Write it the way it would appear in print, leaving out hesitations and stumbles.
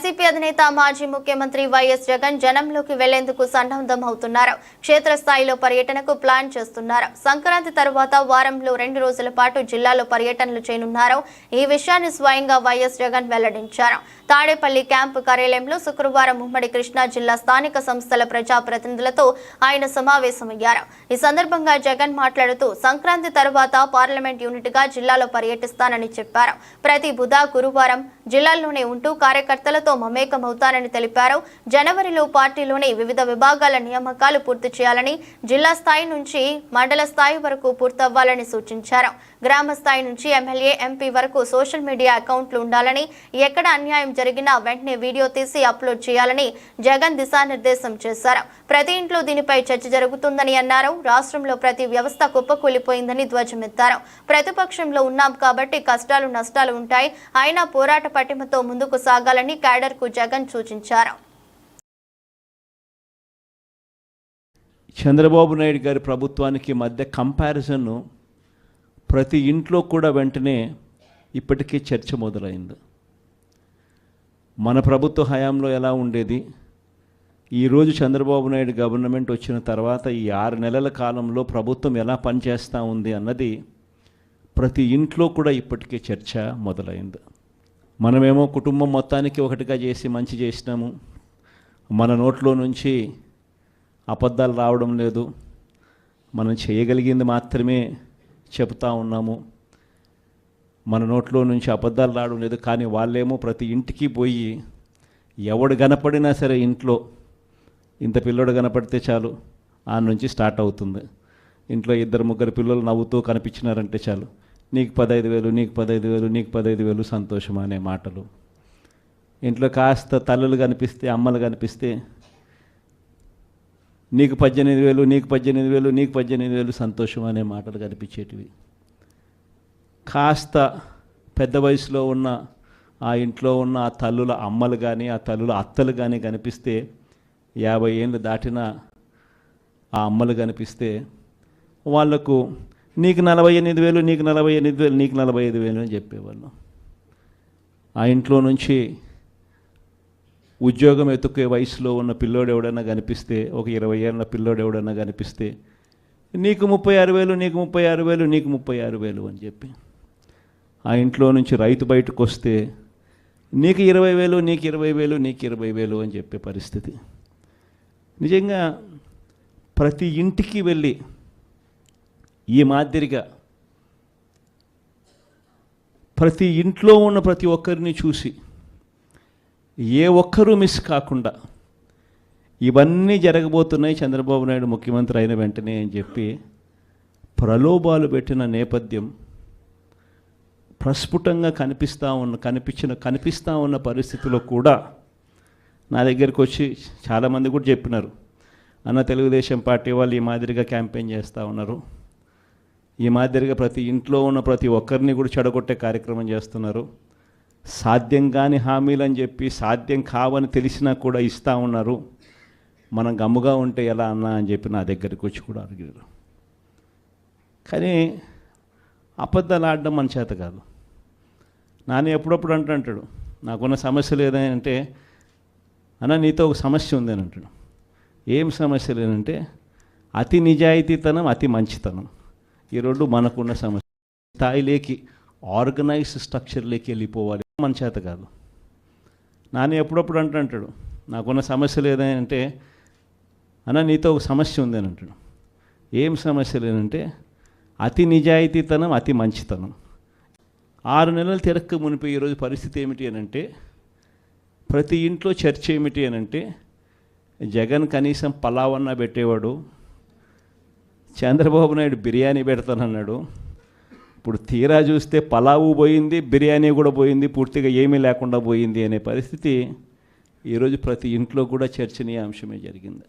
YCP అధినేత మాజీ ముఖ్యమంత్రి వైఎస్ జగన్ జనంలోకి వెళ్లేందుకు సన్నద్ధం అవుతున్నారు. క్షేత్రస్థాయిలో పర్యటనకు ప్లాన్ చేస్తున్నారు. సంక్రాంతి తర్వాత వారంలో 2 రోజుల పాటు జిల్లాలో పర్యటనలు చేయనున్నారు. ఈ విషయాన్ని స్వయంగా వైఎస్ జగన్ వెల్లడించారు. తాడేపల్లి క్యాంపు కార్యాలయంలో శుక్రవారం ఉమ్మడి కృష్ణా జిల్లా స్థానిక సంస్థల ప్రజాప్రతినిధులతో ఆయన సమావేశమయ్యారు. ఈ సందర్భంగా జగన్ మాట్లాడుతూ సంక్రాంతి తర్వాత పార్లమెంట్ యూనిట్ గా జిల్లాలో పర్యటిస్తానని చెప్పారు. ప్రతి బుధ గురువారం జిల్లాలోనే ఉంటూ కార్యకర్తలతో మమేకమవుతారని తెలిపారు. జనవరిలో పార్టీలోని వివిధ విభాగాల నియామకాలు పూర్తి చేయాలని, జిల్లా స్థాయి నుంచి మండల స్థాయి వరకు పూర్తవ్వాలని సూచించారు. గ్రామ స్థాయి నుంచి ఎమ్మెల్యే, ఎంపీ వరకు సోషల్ మీడియా అకౌంట్లు ఉండాలని, ఎక్కడ అన్యాయం జరిగినా వెంటనే వీడియో తీసి అప్లోడ్ చేయాలని జగన్ దిశానిర్దేశం చేశారు. ప్రతి ఇంట్లో దీనిపై చర్చ జరుగుతుందని అన్నారు. రాష్ట్రంలో ప్రతి వ్యవస్థ కుప్పకూలిపోయిందని ధ్వజమెత్తారు. ప్రతిపక్షంలో ఉన్నాం కాబట్టి కష్టాలు నష్టాలు ఉంటాయి, అయినా పోరాట పటిమతో ముందుకు సాగాలని క్యాడర్కు జగన్ సూచించారు. చంద్రబాబు నాయుడు గారి ప్రభుత్వానికి మధ్య కంపారిజన్ ప్రతి ఇంట్లో కూడా వెంటనే ఇప్పటికే చర్చ మొదలైంది. మన ప్రభుత్వ హయాంలో ఎలా ఉండేది, ఈరోజు చంద్రబాబు నాయుడు గవర్నమెంట్ వచ్చిన తర్వాత ఈ 6 నెలల కాలంలో ప్రభుత్వం ఎలా పనిచేస్తూ ఉంది అన్నది ప్రతి ఇంట్లో కూడా ఇప్పటికే చర్చ మొదలైంది. మనమేమో కుటుంబం మొత్తానికి ఒకటిగా చేసి మంచి చేసినాము, మన నోట్లో నుంచి అబద్ధాలు రావడం లేదు, మనం చేయగలిగింది మాత్రమే చెప్తా ఉన్నాము, మన నోట్లో నుంచి అబద్ధాలు రావడం లేదు. కానీ వాళ్ళేమో ప్రతి ఇంటికి పోయి ఎవడు కనపడినా సరే ఇంట్లో ఇంత పిల్లోడు కనపడితే చాలు ఆ నుంచి స్టార్ట్ అవుతుంది. ఇంట్లో 2-3 పిల్లలు నవ్వుతూ కనిపించినారంటే చాలు, నీకు 15,000, నీకు 15,000, నీకు 15,000 సంతోషం అనే మాటలు. ఇంట్లో కాస్త తల్లులు కనిపిస్తే, అమ్మలు కనిపిస్తే నీకు 18,000, నీకు 18,000, నీకు 18,000 సంతోషం అనే మాటలు కనిపించేటివి. కాస్త పెద్ద వయసులో ఉన్న ఆ ఇంట్లో ఉన్న ఆ తల్లుల అమ్మలు కానీ, ఆ తల్లుల అత్తలు కానీ కనిపిస్తే, 50 ఏళ్ళు దాటిన ఆ అమ్మలు కనిపిస్తే వాళ్లకు నీకు 48,000, నీకు 48,000, నీకు 45,000 అని చెప్పేవాళ్ళు. ఆ ఇంట్లో నుంచి ఉద్యోగం ఎత్తుకే వయసులో ఉన్న పిల్లోడు ఎవడన్నా కనిపిస్తే, ఒక 20 ఏళ్ళ పిల్లోడు ఎవడన్నా కనిపిస్తే నీకు 36,000, నీకు 36,000, నీకు 36,000 అని చెప్పి. ఆ ఇంట్లో నుంచి రైతు బయటకు వస్తే నీకు 20,000, నీకు 20,000, నీకు 20,000 అని చెప్పే పరిస్థితి. నిజంగా ప్రతి ఇంటికి వెళ్ళి ఈ మాదిరిగా ప్రతి ఇంట్లో ఉన్న ప్రతి ఒక్కరిని చూసి ఏ ఒక్కరూ మిస్ కాకుండా ఇవన్నీ జరగబోతున్నాయి చంద్రబాబు నాయుడు ముఖ్యమంత్రి అయిన వెంటనే అని చెప్పి ప్రలోభాలు పెట్టిన నేపథ్యం ప్రస్ఫుటంగా కనిపిస్తూ ఉన్న పరిస్థితిలో కూడా నా దగ్గరికి వచ్చి చాలామంది కూడా చెప్పినారు, అన్న తెలుగుదేశం పార్టీ వాళ్ళు ఈ మాదిరిగా క్యాంపెయిన్ చేస్తూ ఉన్నారు, ఈ మాదిరిగా ప్రతి ఇంట్లో ఉన్న ప్రతి ఒక్కరిని కూడా చెడగొట్టే కార్యక్రమం చేస్తున్నారు, సాధ్యం కాని హామీలు అని చెప్పి సాధ్యం కావని తెలిసినా కూడా ఇస్తూ ఉన్నారు, మనం గమ్ముగా ఉంటే ఎలా అన్నా అని చెప్పి నా దగ్గరికి వచ్చి కూడా అడిగారు. కానీ అబద్ధాలు ఆడడం మన చేత కాదు. నాని ఎప్పుడప్పుడు అంటాడు, నాకున్న సమస్య లేదంటే, అన్న నీతో ఒక సమస్య ఉందని అంటాడు. ఏం సమస్య లేదంటే అతి నిజాయితీతనం, అతి మంచితనం, ఈ రెండు మనకున్న సమస్య. స్థాయిలోకి ఆర్గనైజ్డ్ స్ట్రక్చర్లోకి వెళ్ళిపోవాలి, మన చేత కాదు. నాని ఎప్పుడప్పుడు అంటాడు, నాకున్న సమస్య లేదంటే, అన్న నీతో ఒక సమస్య ఉందని అంటాడు. ఏం సమస్య లేదంటే అతి నిజాయితీతనం, అతి మంచితనం. 6 నెలలు తిరక్క మునిపి ఈరోజు పరిస్థితి ఏమిటి అని అంటే, ప్రతి ఇంట్లో చర్చ ఏమిటి అని అంటే, జగన్ కనీసం పలావన్నా పెట్టేవాడు, చంద్రబాబు నాయుడు బిర్యానీ పెడతానన్నాడు. ఇప్పుడు తీరా చూస్తే పలావు పోయింది, బిర్యానీ కూడా పోయింది, పూర్తిగా ఏమీ లేకుండా పోయింది అనే పరిస్థితి ఈరోజు ప్రతి ఇంట్లో కూడా చర్చనీయాంశమే జరిగింది.